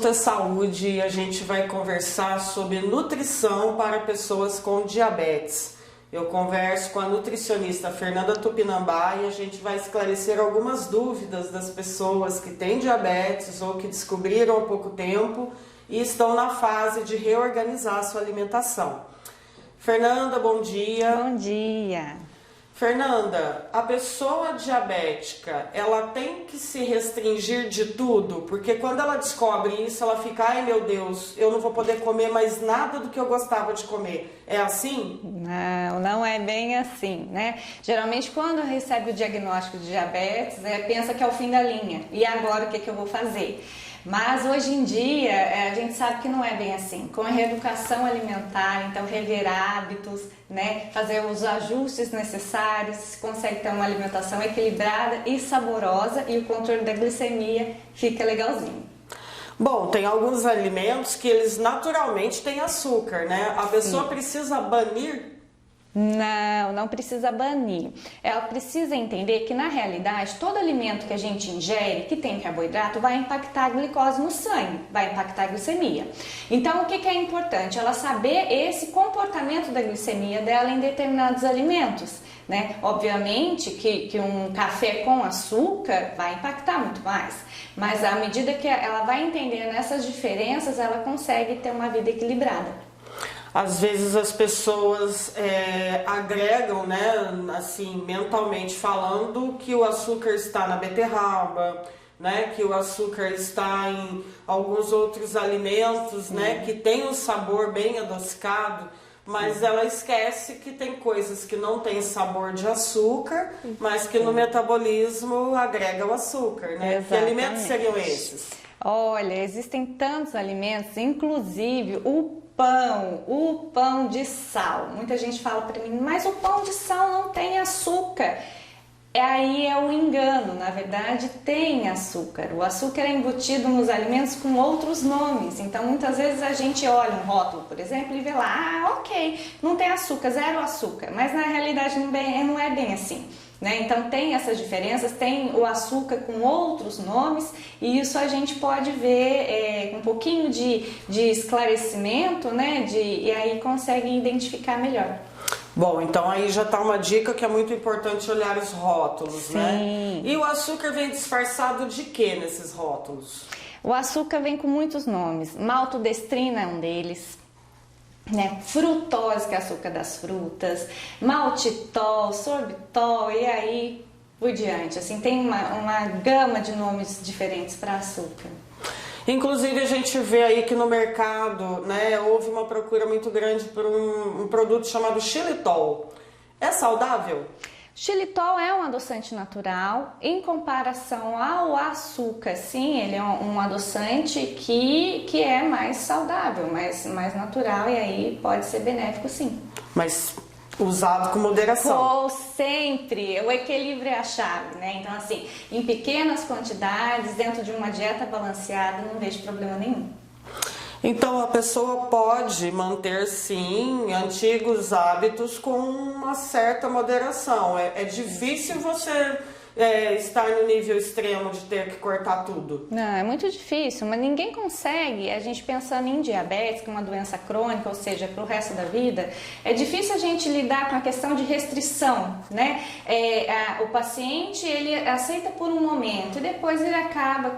assunto é saúde e a gente vai conversar sobre nutrição para pessoas com diabetes. Eu converso com a nutricionista Fernanda Tupinambá e a gente vai esclarecer algumas dúvidas das pessoas que têm diabetes ou que descobriram há pouco tempo e estão na fase de reorganizar a sua alimentação. Fernanda, bom dia. Bom dia. Fernanda, a pessoa diabética, ela tem que se restringir de tudo? Porque quando ela descobre isso, ela fica, ai meu Deus, eu não vou poder comer mais nada do que eu gostava de comer. É assim? Não, não é bem assim, né? Geralmente quando recebe o diagnóstico de diabetes, pensa que é o fim da linha. E agora o que eu vou fazer? Mas hoje em dia a gente sabe que não é bem assim. Com a reeducação alimentar, então rever hábitos, né, fazer os ajustes necessários, se consegue ter uma alimentação equilibrada e saborosa e o controle da glicemia fica legalzinho. Bom, tem alguns alimentos que eles naturalmente têm açúcar, né? A pessoa precisa banir? Não, não precisa banir. Ela precisa entender que, na realidade, todo alimento que a gente ingere, que tem carboidrato, vai impactar a glicose no sangue, vai impactar a glicemia. Então, o que é importante? Ela saber esse comportamento da glicemia dela em determinados alimentos, né? Obviamente que um café com açúcar vai impactar muito mais, mas à medida que ela vai entendendo essas diferenças, ela consegue ter uma vida equilibrada. Às vezes as pessoas agregam, né, assim, mentalmente falando, que o açúcar está na beterraba, né, que o açúcar está em alguns outros alimentos, né, que tem um sabor bem adocicado, mas ela esquece que tem coisas que não têm sabor de açúcar, mas que no metabolismo agregam açúcar, né? Exatamente. Que alimentos seriam esses? Olha, existem tantos alimentos, inclusive o pão de sal. Muita gente fala para mim, mas o pão de sal não tem açúcar. Aí é um engano, na verdade tem açúcar. O açúcar é embutido nos alimentos com outros nomes. Então muitas vezes a gente olha um rótulo, por exemplo, e vê lá, ok, não tem açúcar, zero açúcar. Mas na realidade não é bem assim. Né? Então tem essas diferenças, tem o açúcar com outros nomes e isso a gente pode ver com um pouquinho de esclarecimento, né? E aí consegue identificar melhor. Bom, então aí já tá uma dica que é muito importante olhar os rótulos, Sim. Né? E o açúcar vem disfarçado de quê nesses rótulos? O açúcar vem com muitos nomes, maltodestrina é um deles. Né? Frutose, que é açúcar das frutas, maltitol, sorbitol e aí por diante. Assim, tem uma gama de nomes diferentes para açúcar. Inclusive a gente vê aí que no mercado, né, houve uma procura muito grande por um produto chamado xilitol. É saudável? Xilitol é um adoçante natural em comparação ao açúcar, sim, ele é um adoçante que é mais saudável, mais natural e aí pode ser benéfico, sim. Mas usado com moderação. Sempre, o equilíbrio é a chave, né? Então assim, em pequenas quantidades, dentro de uma dieta balanceada, não vejo problema nenhum. Então a pessoa pode manter sim antigos hábitos com uma certa moderação. É difícil você estar no nível extremo de ter que cortar tudo. Não, é muito difícil, mas ninguém consegue, a gente pensando em diabetes, que é uma doença crônica, ou seja, para o resto da vida, é difícil a gente lidar com a questão de restrição, né? O paciente, ele aceita por um momento e depois ele acaba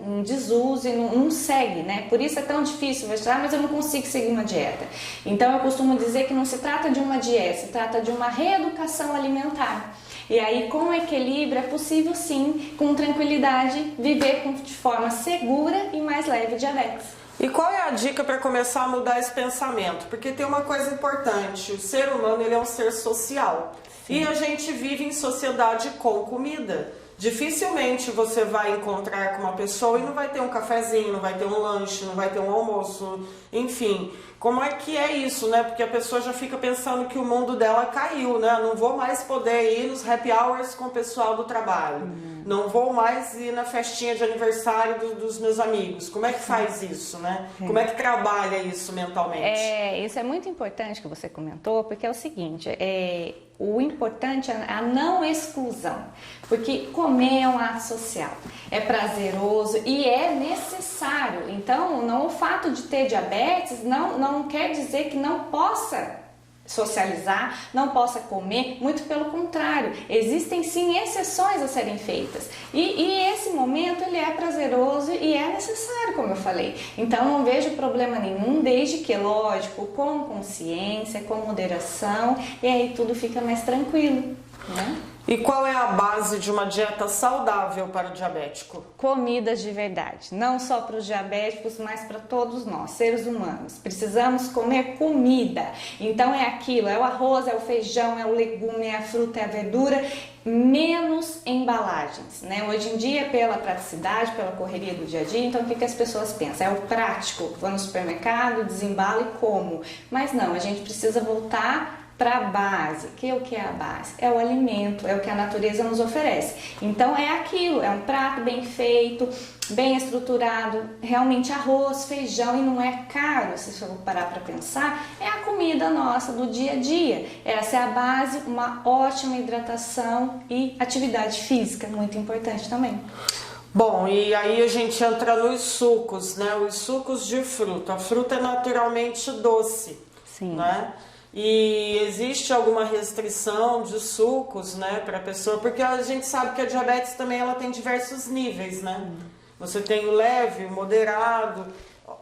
em desuso e não segue, né? Por isso é tão difícil, mas eu não consigo seguir uma dieta. Então eu costumo dizer que não se trata de uma dieta, se trata de uma reeducação alimentar. E aí, com equilíbrio, é possível sim, com tranquilidade, viver de forma segura e mais leve diabetes. E qual é a dica para começar a mudar esse pensamento? Porque tem uma coisa importante, o ser humano ele é um ser social. Sim. E a gente vive em sociedade com comida. Dificilmente você vai encontrar com uma pessoa e não vai ter um cafezinho, não vai ter um lanche, não vai ter um almoço, enfim. como é que é isso, né? Porque a pessoa já fica pensando que o mundo dela caiu, né? Não vou mais poder ir nos happy hours com o pessoal do trabalho. Não vou mais ir na festinha de aniversário dos meus amigos. Como é que faz isso, né? Como é que trabalha isso mentalmente? Isso é muito importante que você comentou, porque é o seguinte, o importante é a não exclusão, porque comer é um ato social, é prazeroso e é necessário. Então, o fato de ter diabetes não quer dizer que não possa socializar, não possa comer, muito pelo contrário, existem sim exceções a serem feitas e esse momento ele é prazeroso e é necessário, como eu falei. Então não vejo problema nenhum, desde que, lógico, com consciência, com moderação, e aí tudo fica mais tranquilo, né? E qual é a base de uma dieta saudável para o diabético? Comidas de verdade, não só para os diabéticos, mas para todos nós, seres humanos. Precisamos comer comida. Então é aquilo, é o arroz, é o feijão, é o legume, é a fruta, é a verdura, menos embalagens, né? Hoje em dia, pela praticidade, pela correria do dia a dia, então o que as pessoas pensam? É o prático, vou no supermercado, desembalo e como. Mas não, a gente precisa voltar para a base. O que é a base? É o alimento, é o que a natureza nos oferece. Então é aquilo, é um prato bem feito, bem estruturado, realmente arroz, feijão, e não é caro, se for parar para pensar, é a comida nossa do dia a dia. Essa é a base, uma ótima hidratação e atividade física, muito importante também. Bom, e aí a gente entra nos sucos, né? Os sucos de fruta. A fruta é naturalmente doce, Sim. Né? E existe alguma restrição de sucos, né, para a pessoa? Porque a gente sabe que a diabetes também ela tem diversos níveis, né? Você tem o leve, o moderado,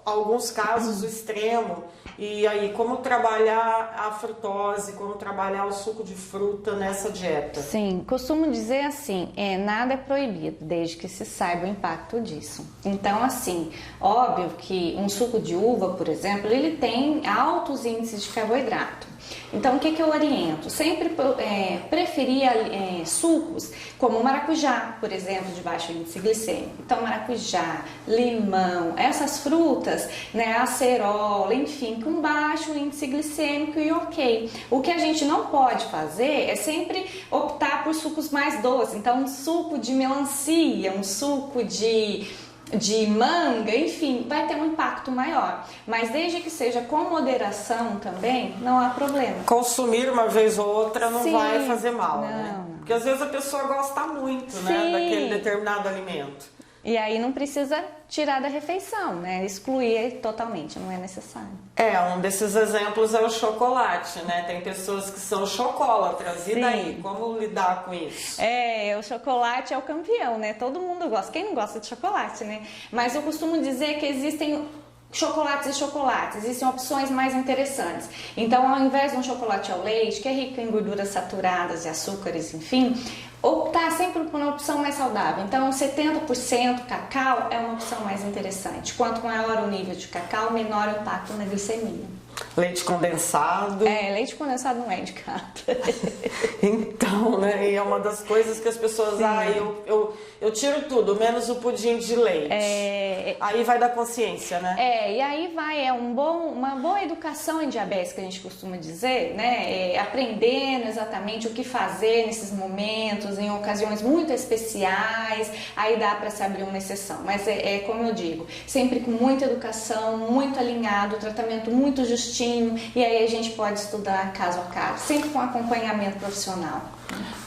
alguns casos o extremo. E aí, como trabalhar a frutose, como trabalhar o suco de fruta nessa dieta? Sim, costumo dizer assim, nada é proibido, desde que se saiba o impacto disso. Então, assim, óbvio que um suco de uva, por exemplo, ele tem altos índices de carboidrato. Então, o que eu oriento? Sempre preferia sucos como maracujá, por exemplo, de baixo índice glicêmico. Então, maracujá, limão, essas frutas, né, acerola, enfim, com baixo índice glicêmico e ok. O que a gente não pode fazer é sempre optar por sucos mais doces. Então, um suco de melancia, um suco de manga, enfim, vai ter um impacto maior. Mas desde que seja com moderação também, não há problema. Consumir uma vez ou outra não Sim, vai fazer mal, não. né? Porque às vezes a pessoa gosta muito, né, daquele determinado alimento. E aí não precisa tirar da refeição, né? Excluir totalmente, não é necessário. Um desses exemplos é o chocolate, né? Tem pessoas que são chocolatras. E daí? Como lidar com isso? O chocolate é o campeão, né? Todo mundo gosta. Quem não gosta de chocolate, né? Mas eu costumo dizer que existem chocolates e chocolates, existem opções mais interessantes. Então, ao invés de um chocolate ao leite, que é rico em gorduras saturadas e açúcares, enfim, optar sempre por uma opção mais saudável. Então, 70% cacau é uma opção mais interessante. Quanto maior o nível de cacau, menor o impacto na glicemia. Leite condensado. Leite condensado não é indicado. Então, né? E é uma das coisas que as pessoas... eu tiro tudo, menos o pudim de leite. Aí vai da consciência, né? E aí vai, uma boa educação em diabetes, que a gente costuma dizer, né? Aprendendo exatamente o que fazer nesses momentos, em ocasiões muito especiais, aí dá para se abrir uma exceção. Mas como eu digo, sempre com muita educação, muito alinhado, tratamento muito justinho, e aí a gente pode estudar caso a caso, sempre com acompanhamento profissional.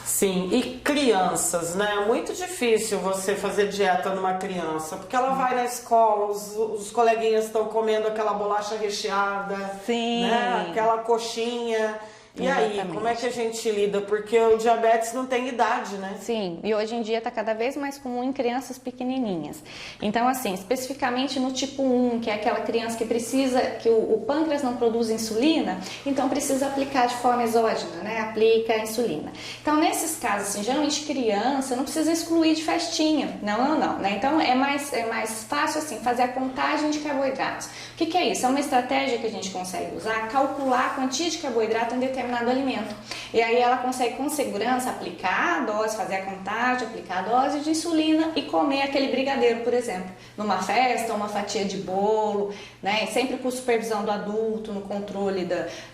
Sim, e crianças, né? É muito difícil você fazer dieta numa criança, porque ela vai na escola, os coleguinhas estão comendo aquela bolacha recheada, Sim. Né? Aquela coxinha. E Exatamente. aí, como é que a gente lida? Porque o diabetes não tem idade, né? Sim, e hoje em dia está cada vez mais comum em crianças pequenininhas. Então, assim, especificamente no tipo 1, que é aquela criança que precisa, que o pâncreas não produz insulina, então precisa aplicar de forma exógena, né? Aplica a insulina. Então, nesses casos, assim, geralmente criança não precisa excluir de festinha. Não, né? Então, é mais fácil, assim, fazer a contagem de carboidratos. O que é isso? É uma estratégia que a gente consegue usar, calcular a quantia de carboidrato em determinado determinado alimento. E aí ela consegue com segurança aplicar a dose, fazer a contagem, aplicar a dose de insulina e comer aquele brigadeiro, por exemplo, numa festa, uma fatia de bolo, né? Sempre com supervisão do adulto, no controle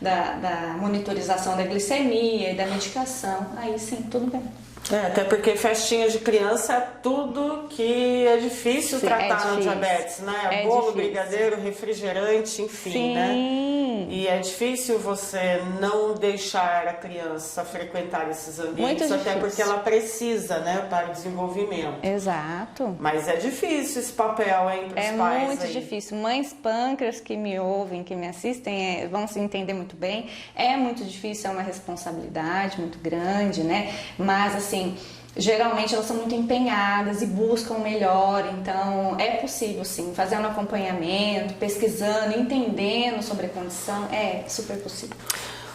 da monitorização da glicemia e da medicação. Aí sim, tudo bem. Até porque festinha de criança é tudo que é difícil tratar no diabetes, né? Bolo, brigadeiro, refrigerante, enfim, né? E é difícil você não deixar a criança frequentar esses ambientes, até porque ela precisa, né, para o desenvolvimento. Exato. Mas é difícil esse papel, hein, para os pais. É muito difícil. Mães pâncreas que me ouvem, que me assistem, vão se entender muito bem. É muito difícil, é uma responsabilidade muito grande, né? Mas, assim, geralmente elas são muito empenhadas e buscam o melhor, então é possível sim, fazendo acompanhamento, pesquisando, entendendo sobre a condição, é super possível.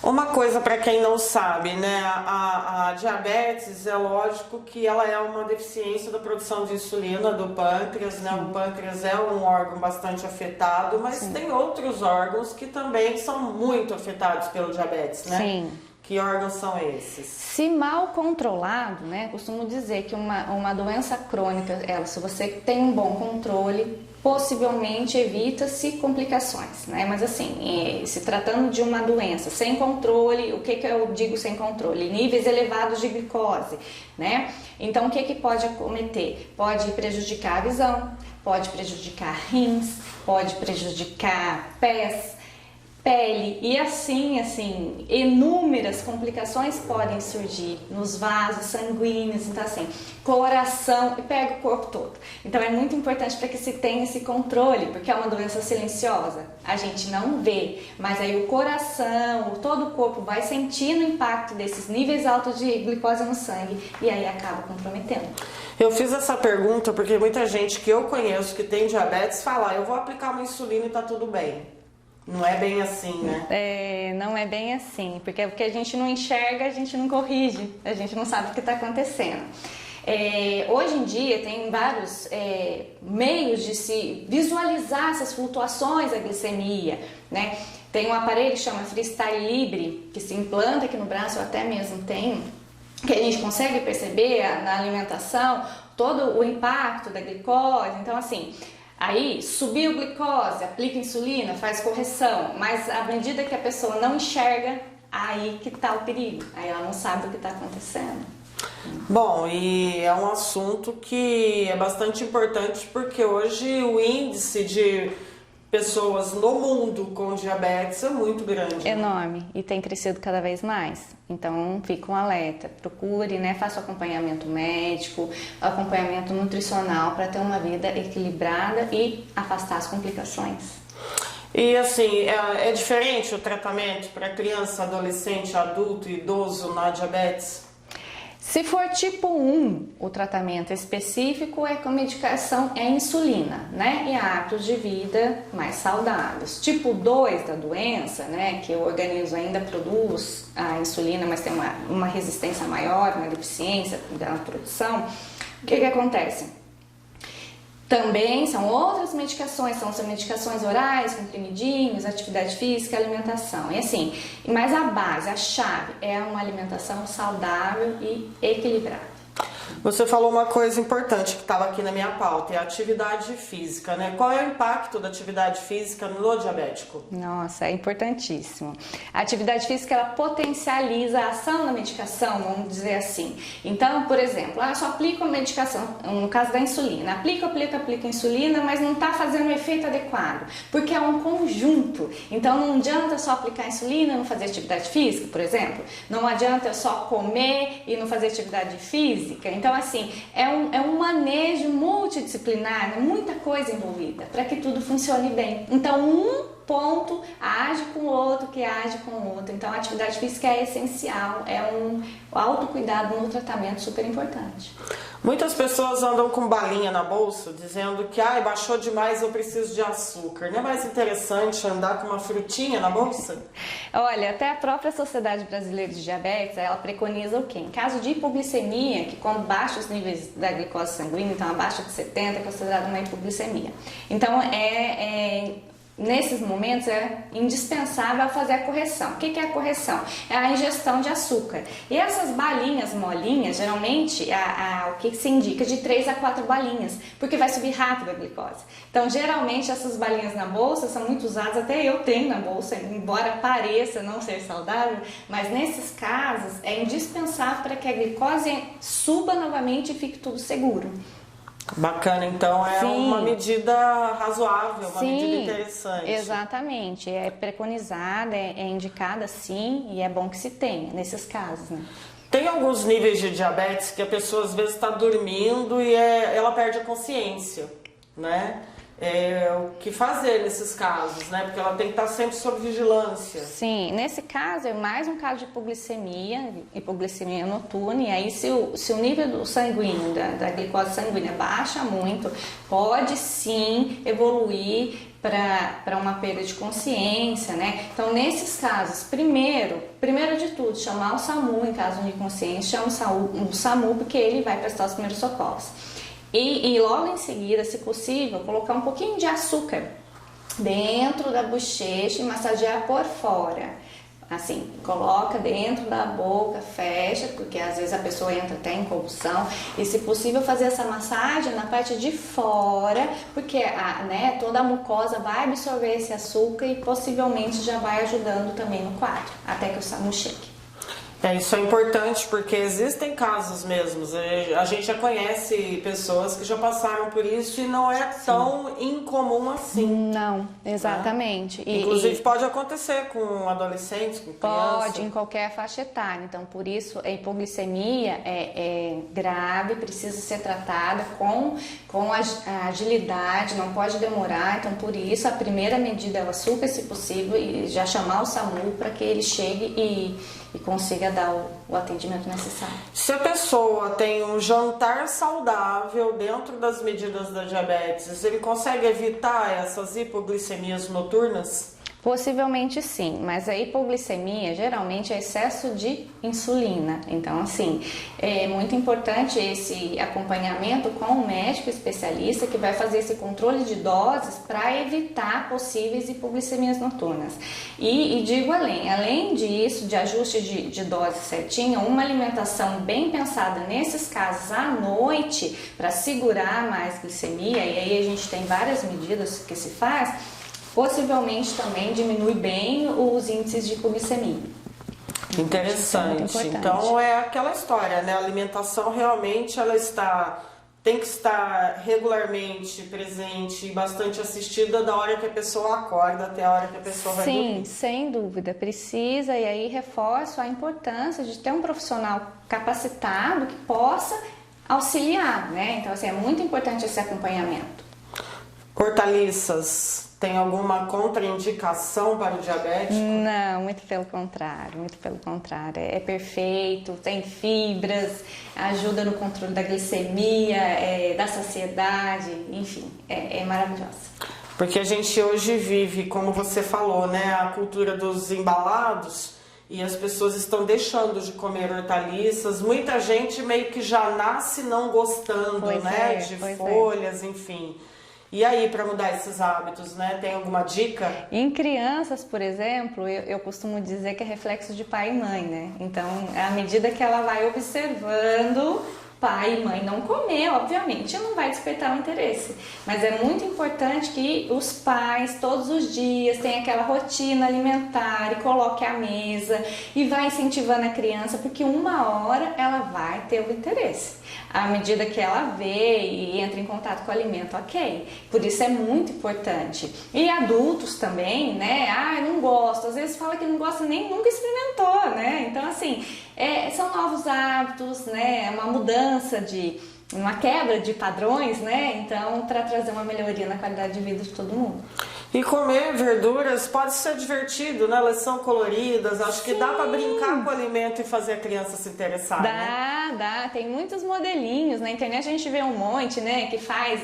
Uma coisa para quem não sabe, né, a diabetes, é lógico que ela é uma deficiência da produção de insulina do pâncreas, né? O pâncreas é um órgão bastante afetado, mas tem outros órgãos que também são muito afetados pelo diabetes, né? Sim. Que órgãos são esses? Se mal controlado, né, costumo dizer que uma doença crônica, se você tem um bom controle, possivelmente evita-se complicações, né? Mas assim, se tratando de uma doença sem controle, o que eu digo sem controle? Níveis elevados de glicose, né? Então, o que pode acometer? Pode prejudicar a visão, pode prejudicar rins, pode prejudicar pés, pele e assim, inúmeras complicações podem surgir nos vasos sanguíneos, então assim, coração e pega o corpo todo. Então é muito importante para que se tenha esse controle, porque é uma doença silenciosa, a gente não vê, mas aí o coração, todo o corpo vai sentindo o impacto desses níveis altos de glicose no sangue e aí acaba comprometendo. Eu fiz essa pergunta porque muita gente que eu conheço que tem diabetes fala, eu vou aplicar uma insulina e tá tudo bem. Não é bem assim, né? Não é bem assim, porque o que a gente não enxerga, a gente não corrige, a gente não sabe o que está acontecendo. Hoje em dia tem vários meios de se visualizar essas flutuações da glicemia, né? Tem um aparelho que chama Freestyle Libre, que se implanta aqui no braço, eu até mesmo tenho, que a gente consegue perceber na alimentação todo o impacto da glicose, então assim... Aí, subiu a glicose, aplica insulina, faz correção, mas à medida que a pessoa não enxerga, aí que está o perigo, aí ela não sabe o que está acontecendo. Bom, e é um assunto que é bastante importante porque hoje o índice de pessoas no mundo com diabetes é muito grande. Enorme, e tem crescido cada vez mais. Então, fica um alerta, procure, né, faça o acompanhamento médico, acompanhamento nutricional para ter uma vida equilibrada e afastar as complicações. E assim, é diferente o tratamento para criança, adolescente, adulto e idoso na diabetes? Se for tipo 1, o tratamento específico é com medicação insulina, né? E hábitos de vida mais saudáveis. Tipo 2 da doença, né? Que o organismo ainda produz a insulina, mas tem uma resistência maior, uma deficiência da produção. O que acontece? Também são outras medicações, são medicações orais, comprimidinhos, atividade física, alimentação. E assim, mas a base, a chave é uma alimentação saudável e equilibrada. Você falou uma coisa importante que estava aqui na minha pauta, é a atividade física, né? Qual é o impacto da atividade física no diabético? Nossa, é importantíssimo. A atividade física, ela potencializa a ação da medicação, vamos dizer assim. Então, por exemplo, eu só aplico a medicação, no caso da insulina, aplica a insulina, mas não está fazendo o efeito adequado, porque é um conjunto. Então, não adianta só aplicar a insulina e não fazer atividade física, por exemplo. Não adianta eu só comer e não fazer atividade física. Então, assim, é um manejo multidisciplinar, muita coisa envolvida, para que tudo funcione bem. Então, um ponto age com o outro, que age com o outro. Então, a atividade física é essencial, é um autocuidado no tratamento super importante. Muitas pessoas andam com balinha na bolsa, dizendo que baixou demais, eu preciso de açúcar. Não é mais interessante andar com uma frutinha na bolsa? Olha, até a própria Sociedade Brasileira de Diabetes, ela preconiza o quê? Em caso de hipoglicemia, que quando baixa os níveis da glicose sanguínea, então abaixo de 70, é considerada uma hipoglicemia. Então, nesses momentos é indispensável fazer a correção. O que é a correção? É a ingestão de açúcar. E essas balinhas molinhas, geralmente, o que se indica de 3 a 4 balinhas, porque vai subir rápido a glicose. Então, geralmente, essas balinhas na bolsa são muito usadas, até eu tenho na bolsa, embora pareça não ser saudável, mas nesses casos é indispensável para que a glicose suba novamente e fique tudo seguro. Bacana, então é Sim. uma medida razoável, uma Sim, medida interessante. Exatamente, é preconizada, é indicada sim, e é bom que se tenha nesses casos, né? Tem alguns níveis de diabetes que a pessoa às vezes está dormindo e ela perde a consciência, né? O que fazer nesses casos, né? Porque ela tem que estar sempre sob vigilância. Sim, nesse caso é mais um caso de hipoglicemia noturna, e aí se o nível sanguíneo, da glicose sanguínea baixa muito, pode sim evoluir para uma perda de consciência, né? Então, nesses casos, primeiro de tudo, chamar o SAMU em caso de inconsciência, chama o SAMU porque ele vai prestar os primeiros socorros. E logo em seguida, se possível, colocar um pouquinho de açúcar dentro da bochecha e massagear por fora. Assim, coloca dentro da boca, fecha, porque às vezes a pessoa entra até em convulsão. E se possível, fazer essa massagem na parte de fora, porque toda a mucosa vai absorver esse açúcar e possivelmente já vai ajudando também no quadro, até que o SAMU chegue. Isso é importante porque existem casos mesmos. A gente já conhece pessoas que já passaram por isso e não é tão incomum assim. Não, exatamente. Né? Inclusive pode acontecer com adolescentes, com crianças. Pode, em qualquer faixa etária. Então, por isso, a hipoglicemia é grave, precisa ser tratada com a agilidade, não pode demorar. Então, por isso, a primeira medida é o açúcar, se possível, e já chamar o SAMU para que ele chegue e consiga dar o atendimento necessário. Se a pessoa tem um jantar saudável dentro das medidas da diabetes, ele consegue evitar essas hipoglicemias noturnas? Possivelmente sim, mas a hipoglicemia geralmente é excesso de insulina. Então, assim, é muito importante esse acompanhamento com um médico especialista que vai fazer esse controle de doses para evitar possíveis hipoglicemias noturnas. E digo além disso, de ajuste de dose certinha, uma alimentação bem pensada nesses casos à noite para segurar mais glicemia, e aí a gente tem várias medidas que se faz, possivelmente também diminui bem os índices de hipoglicemia. Interessante. Então é aquela história, né? A alimentação realmente tem que estar regularmente presente e bastante assistida da hora que a pessoa acorda até a hora que a pessoa vai dormir. Sim, sem dúvida, precisa, e aí reforço a importância de ter um profissional capacitado que possa auxiliar, né? Então, assim, é muito importante esse acompanhamento. Hortaliças, tem alguma contraindicação para o diabético? Não, muito pelo contrário, muito pelo contrário. É perfeito, tem fibras, ajuda no controle da glicemia, da saciedade, enfim, é maravilhosa. Porque a gente hoje vive, como você falou, né, a cultura dos embalados e as pessoas estão deixando de comer hortaliças. Muita gente meio que já nasce não gostando, de folhas, enfim. E aí, para mudar esses hábitos, né? Tem alguma dica? Em crianças, por exemplo, eu costumo dizer que é reflexo de pai e mãe, né? Então, à medida que ela vai observando pai e mãe não comer, obviamente, não vai despertar o interesse. Mas é muito importante que os pais, todos os dias, tenham aquela rotina alimentar e coloque à mesa e vai incentivando a criança, porque uma hora ela vai ter o interesse. À medida que ela vê e entra em contato com o alimento, ok. Por isso é muito importante. E adultos também, né? Não gosto. Às vezes fala que não gosta, nem nunca experimentou, né? Então, assim, são novos hábitos, né? Uma mudança uma quebra de padrões, né? Então, para trazer uma melhoria na qualidade de vida de todo mundo. E comer verduras pode ser divertido, né? Elas são coloridas, acho que dá para brincar com o alimento e fazer a criança se interessar, né? Dá. Tem muitos modelinhos. Na internet a gente vê um monte, né? Que faz,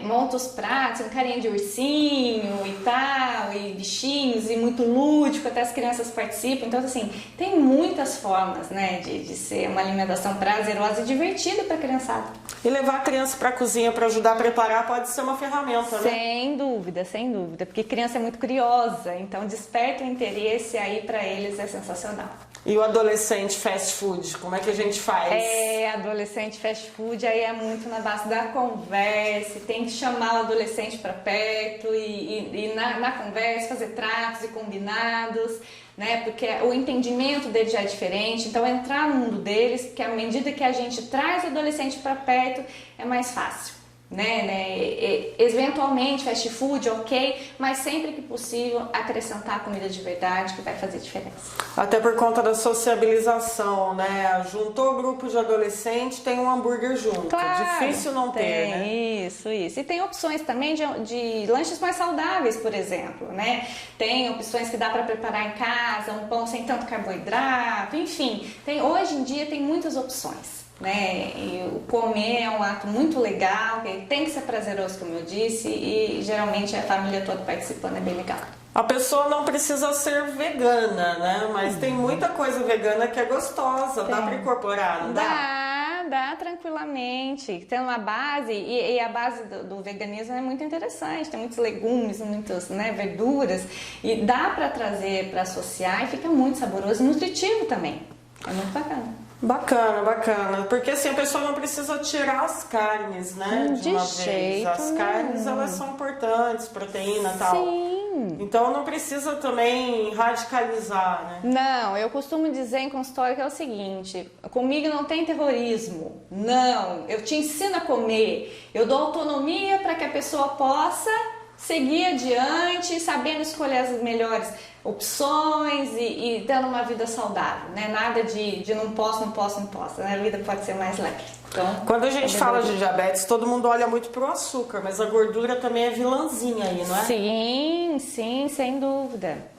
monta os pratos, um carinha de ursinho e tal, e bichinhos, e muito lúdico, até as crianças participam. Então, assim, tem muitas formas, né? De ser uma alimentação prazerosa e divertida para a criançada. E levar a criança para a cozinha para ajudar a preparar pode ser uma ferramenta, né? Sem dúvida, sem dúvida. dúvida, porque criança é muito curiosa, então desperta o interesse aí para eles é sensacional. E o adolescente fast food, como é que a gente faz? Adolescente fast food aí é muito na base da conversa, tem que chamar o adolescente para perto e na conversa fazer tratos e combinados, né? Porque o entendimento deles já é diferente, então entrar no mundo deles, porque à medida que a gente traz o adolescente para perto é mais fácil. Eventualmente fast food, ok, mas sempre que possível acrescentar comida de verdade que vai fazer diferença. Até por conta da sociabilização, né? Juntou o grupo de adolescente, tem um hambúrguer junto. Claro, difícil não ter, né? Isso. E tem opções também de lanches mais saudáveis, por exemplo, né? Tem opções que dá para preparar em casa, um pão sem tanto carboidrato, enfim. Hoje em dia tem muitas opções. Né? E o comer é um ato muito legal, que tem que ser prazeroso, como eu disse, e geralmente a família toda participando é bem legal. A pessoa não precisa ser vegana, né? Mas tem muita coisa vegana que é gostosa, dá para incorporar, não dá? Dá tranquilamente. Tem uma base, e a base do veganismo é muito interessante, tem muitos legumes, muitas, né, verduras, e dá para trazer, para associar, e fica muito saboroso e nutritivo também. É muito bacana. Bacana, porque assim a pessoa não precisa tirar as carnes, né, de uma vez. As carnes, elas são importantes, proteína e tal. Sim. Então não precisa também radicalizar, né? Não, eu costumo dizer em consultório que é o seguinte, comigo não tem terrorismo, não, eu te ensino a comer, eu dou autonomia para que a pessoa possa seguir adiante, sabendo escolher as melhores opções e tendo uma vida saudável, né? Nada de não posso, né? A vida pode ser mais leve. Então, quando a gente fala de diabetes, todo mundo olha muito pro açúcar, mas a gordura também é vilãzinha aí, não é? Sim, sem dúvida.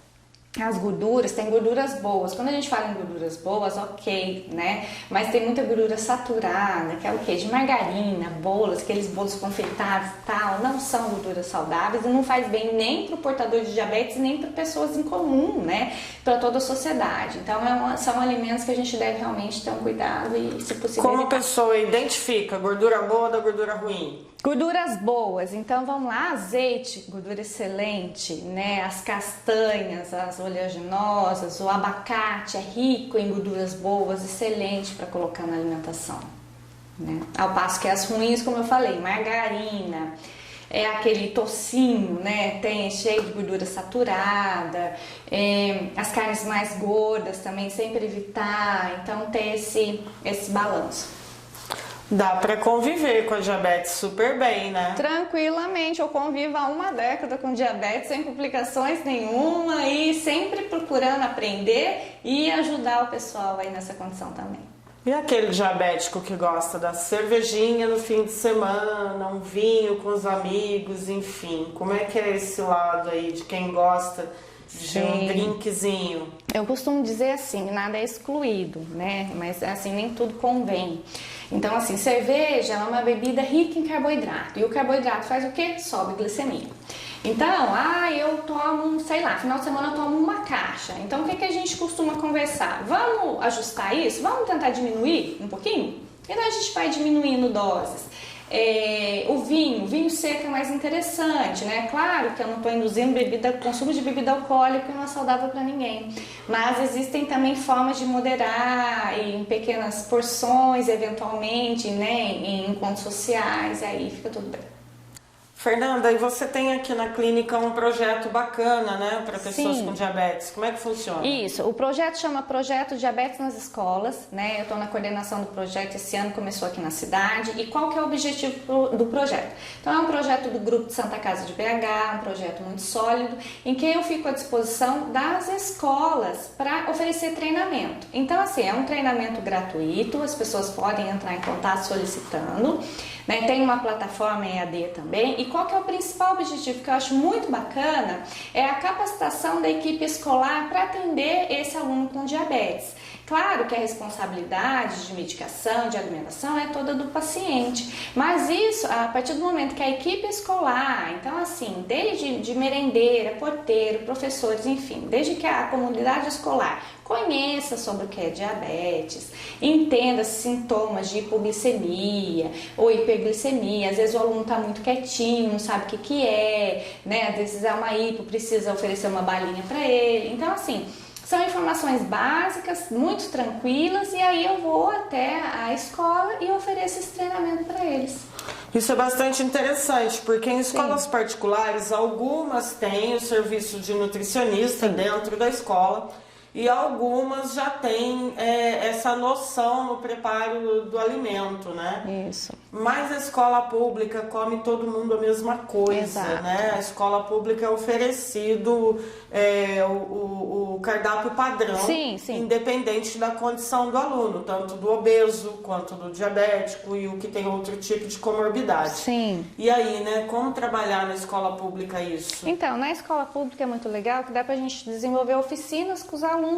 As gorduras, tem gorduras boas. Quando a gente fala em gorduras boas, ok, né? Mas tem muita gordura saturada, que é o quê? De margarina, bolos, aqueles bolos confeitados e tal, não são gorduras saudáveis e não faz bem nem para o portador de diabetes, nem para pessoas em comum, né? Para toda a sociedade. Então, são alimentos que a gente deve realmente ter um cuidado e, se possível, como a pessoa identifica a gordura boa da gordura ruim? Gorduras boas, então vamos lá, azeite, gordura excelente, né? As castanhas, as oleaginosas, o abacate é rico em gorduras boas, excelente para colocar na alimentação, né? Ao passo que as ruins, como eu falei, margarina, aquele tocinho, né? Tem cheio de gordura saturada, as carnes mais gordas também sempre evitar, então ter esse balanço. Dá para conviver com a diabetes super bem, né? Tranquilamente, eu convivo há uma década com diabetes sem complicações nenhuma e sempre procurando aprender e ajudar o pessoal aí nessa condição também. E aquele diabético que gosta da cervejinha no fim de semana, um vinho com os amigos, enfim, como é que é esse lado aí de quem gosta de um drinkzinho? Eu costumo dizer assim, nada é excluído, né? Mas assim, nem tudo convém. Então, assim, cerveja é uma bebida rica em carboidrato. E o carboidrato faz o quê? Sobe a glicemia. Então, eu tomo, sei lá, final de semana eu tomo uma caixa. Então, o que a gente costuma conversar? Vamos ajustar isso? Vamos tentar diminuir um pouquinho? Então, a gente vai diminuindo doses. O vinho seco é mais interessante, né? Claro que eu não estou induzindo consumo de bebida alcoólica, que não é saudável para ninguém. Mas existem também formas de moderar em pequenas porções, eventualmente, né? Em encontros sociais, aí fica tudo bem. Fernanda, e você tem aqui na clínica um projeto bacana, né, para pessoas com diabetes. Como é que funciona? Isso, o projeto chama Projeto Diabetes nas Escolas, né? Eu estou na coordenação do projeto, esse ano começou aqui na cidade. E qual que é o objetivo do projeto? Então, é um projeto do Grupo de Santa Casa de BH, um projeto muito sólido, em que eu fico à disposição das escolas para oferecer treinamento. Então, assim, é um treinamento gratuito, as pessoas podem entrar em contato solicitando, né? Tem uma plataforma EAD também. E qual que é o principal objetivo que eu acho muito bacana? É a capacitação da equipe escolar para atender esse aluno com diabetes. Claro que a responsabilidade de medicação, de alimentação é toda do paciente, mas isso a partir do momento que a equipe escolar, então assim, desde de merendeira, porteiro, professores, enfim, desde que a comunidade escolar conheça sobre o que é diabetes, entenda sintomas de hipoglicemia ou hiperglicemia, às vezes o aluno está muito quietinho, não sabe o que é, né? Às vezes é uma hipo, precisa oferecer uma balinha para ele, então assim, são informações básicas, muito tranquilas, e aí eu vou até a escola e ofereço esse treinamento para eles. Isso é bastante interessante, porque em escolas particulares, algumas têm o serviço de nutricionista dentro da escola, e algumas já têm essa noção no preparo do alimento, né? Isso. Mas a escola pública come todo mundo a mesma coisa, Exato. né? A escola pública é oferecido o cardápio padrão, Sim. independente da condição do aluno, tanto do obeso quanto do diabético e o que tem outro tipo de comorbidade. Sim. E aí, né? Como trabalhar na escola pública isso? Então, na escola pública é muito legal que dá pra gente desenvolver oficinas com os alunos.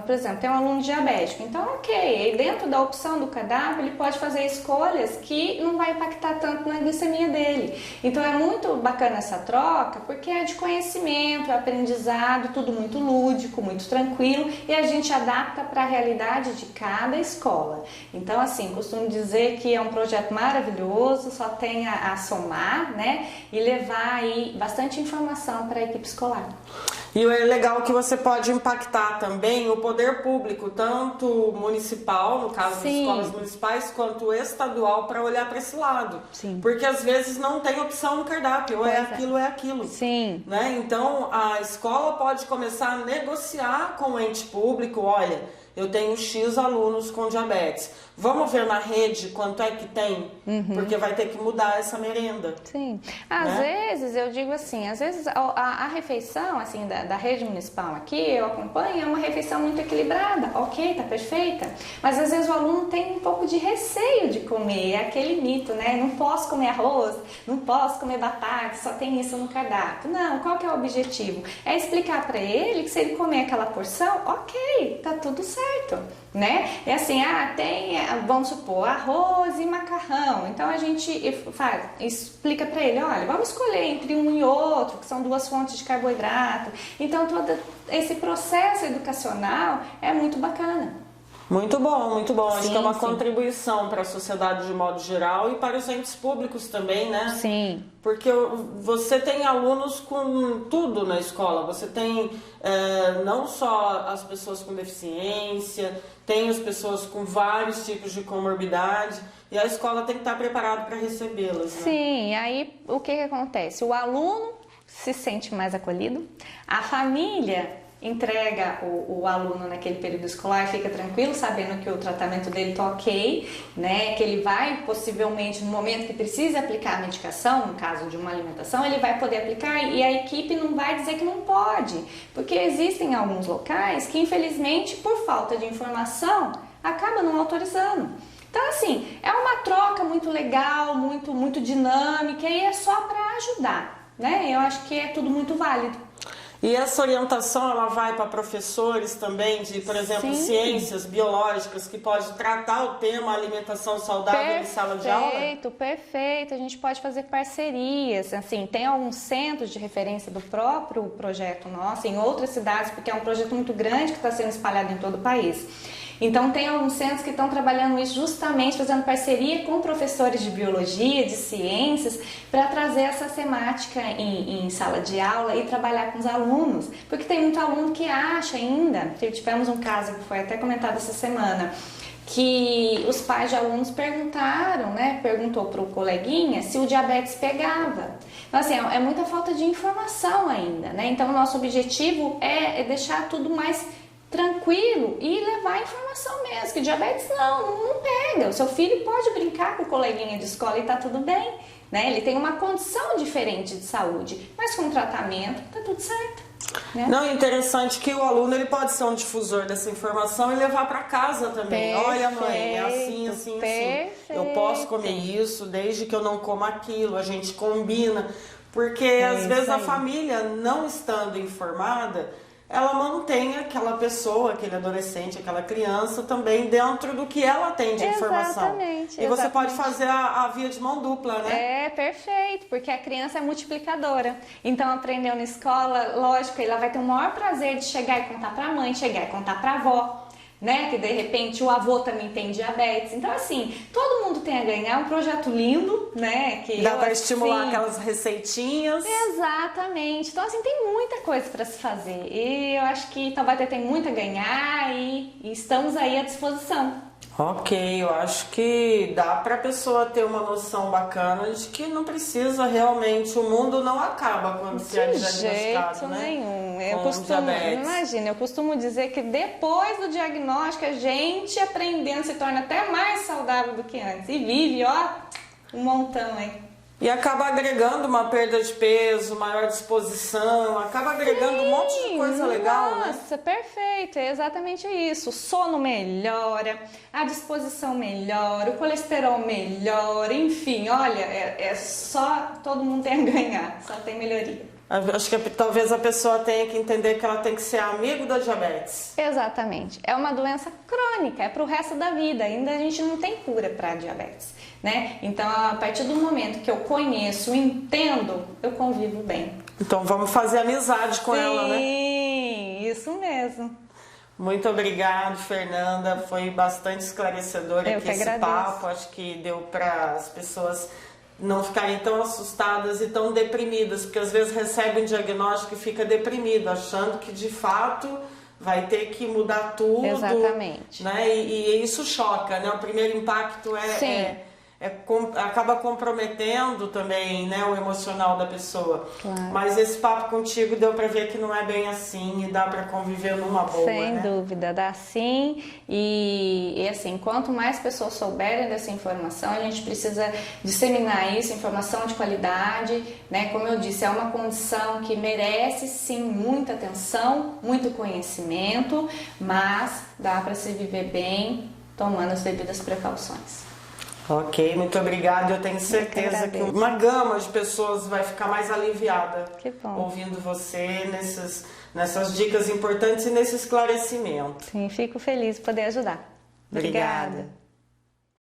Por exemplo, tem um aluno diabético, então ok, dentro da opção do cardápio ele pode fazer escolhas que não vai impactar tanto na glicemia dele. Então é muito bacana essa troca, porque é de conhecimento, é aprendizado, tudo muito lúdico, muito tranquilo, e a gente adapta para a realidade de cada escola. Então assim, costumo dizer que é um projeto maravilhoso, só tem a somar, né, e levar aí bastante informação para a equipe escolar. E é legal que você pode impactar também o poder público, tanto municipal, no caso das escolas municipais, quanto estadual, para olhar para esse lado. Sim. Porque às vezes não tem opção no cardápio, ou é aquilo ou é aquilo. Sim. Né? Então a escola pode começar a negociar com o ente público, olha, eu tenho X alunos com diabetes. Vamos ver na rede quanto é que tem? Porque vai ter que mudar essa merenda. Sim. Às vezes, eu digo assim, às vezes a refeição assim, da rede municipal aqui, eu acompanho, é uma refeição muito equilibrada. Ok, tá perfeita. Mas às vezes o aluno tem um pouco de receio de comer, é aquele mito, né? Não posso comer arroz, não posso comer batata, só tem isso no cardápio. Não, qual que é o objetivo? É explicar para ele que se ele comer aquela porção, ok, tá tudo certo, né? É assim, tem, vamos supor, arroz e macarrão. Então a gente explica para ele, olha, vamos escolher entre um e outro, que são duas fontes de carboidrato. Então todo esse processo educacional é muito bacana. Muito bom, muito bom. Acho que é uma sim. contribuição para a sociedade de modo geral e para os entes públicos também, né? Sim. Porque você tem alunos com tudo na escola. Você tem não só as pessoas com deficiência, tem as pessoas com vários tipos de comorbidade. E a escola tem que estar preparada para recebê-las, né? Sim, aí o que acontece? O aluno se sente mais acolhido, a família entrega o aluno naquele período escolar e fica tranquilo, sabendo que o tratamento dele está ok, né? Que ele vai, possivelmente, no momento que precisa aplicar a medicação, no caso de uma alimentação, ele vai poder aplicar e a equipe não vai dizer que não pode, porque existem alguns locais que, infelizmente, por falta de informação, acaba não autorizando. Então, assim, é uma troca muito legal, muito dinâmica e é só para ajudar, né? Eu acho que é tudo muito válido. E essa orientação, ela vai para professores também de, por exemplo, ciências biológicas, que pode tratar o tema alimentação saudável em sala de aula? Perfeito. A gente pode fazer parcerias. Assim, tem alguns centros de referência do próprio projeto nosso, em outras cidades, porque é um projeto muito grande que está sendo espalhado em todo o país. Então, tem alguns centros que estão trabalhando isso justamente, fazendo parceria com professores de biologia, de ciências, para trazer essa temática em sala de aula e trabalhar com os alunos. Porque tem muito aluno que acha ainda, tivemos um caso que foi até comentado essa semana, que os pais de alunos perguntou para o coleguinha se o diabetes pegava. Então, assim, é muita falta de informação ainda, né? Então, o nosso objetivo é deixar tudo mais tranquilo e levar a informação mesmo, que diabetes não pega. O seu filho pode brincar com o coleguinha de escola e tá tudo bem, né? Ele tem uma condição diferente de saúde, mas com tratamento tá tudo certo, né? Não, é interessante que o aluno ele pode ser um difusor dessa informação e levar para casa também. Olha, mãe, é assim, assim, assim. Eu posso comer isso desde que eu não coma aquilo, a gente combina. Porque às vezes a família, não estando informada, ela mantenha aquela pessoa, aquele adolescente, aquela criança também dentro do que ela tem de informação. Exatamente. E você pode fazer a via de mão dupla, né? É, perfeito, porque a criança é multiplicadora. Então, aprendeu na escola, lógico, ela vai ter o maior prazer de chegar e contar para a mãe, chegar e contar para a avó, né? Que de repente o avô também tem diabetes. Então, assim, todo mundo tem a ganhar. É um projeto lindo, né? Que dá para estimular aquelas receitinhas. Exatamente. Então, assim, tem muita coisa para se fazer. E eu acho que Taubaté tem muito a ganhar e estamos aí à disposição. Ok, eu acho que dá para a pessoa ter uma noção bacana de que não precisa realmente, o mundo não acaba quando se é diagnosticado, jeito né? nenhum. Imagina, eu costumo dizer que depois do diagnóstico a gente aprendendo se torna até mais saudável do que antes. E vive, ó, um montão, hein? E acaba agregando uma perda de peso, maior disposição, acaba agregando um monte de coisa legal, né? Nossa, perfeito, é exatamente isso. O sono melhora, a disposição melhora, o colesterol melhora, enfim, olha, é só, todo mundo tem a ganhar, só tem melhoria. Acho que talvez a pessoa tenha que entender que ela tem que ser amigo da diabetes. Exatamente. É uma doença crônica, é para o resto da vida. Ainda a gente não tem cura para diabetes, né? Então, a partir do momento que eu conheço, entendo, eu convivo bem. Então, vamos fazer amizade com ela, né? Sim, isso mesmo. Muito obrigado, Fernanda. Foi bastante esclarecedor aqui esse papo. Acho que deu para as pessoas não ficarem tão assustadas e tão deprimidas, porque às vezes recebe um diagnóstico e fica deprimido, achando que de fato vai ter que mudar tudo. Exatamente. Né? E isso choca, né? O primeiro impacto acaba comprometendo também, né, o emocional da pessoa. Claro. Mas esse papo contigo deu para ver que não é bem assim e dá para conviver numa boa, Sem né? dúvida, dá sim. E assim, quanto mais pessoas souberem dessa informação, a gente precisa disseminar isso, informação de qualidade, né? Como eu disse, é uma condição que merece sim muita atenção, muito conhecimento, mas dá para se viver bem tomando as devidas precauções. Ok, muito obrigada. Eu tenho certeza que uma gama de pessoas vai ficar mais aliviada ouvindo você nessas dicas importantes e nesse esclarecimento. Sim, fico feliz de poder ajudar. Obrigada.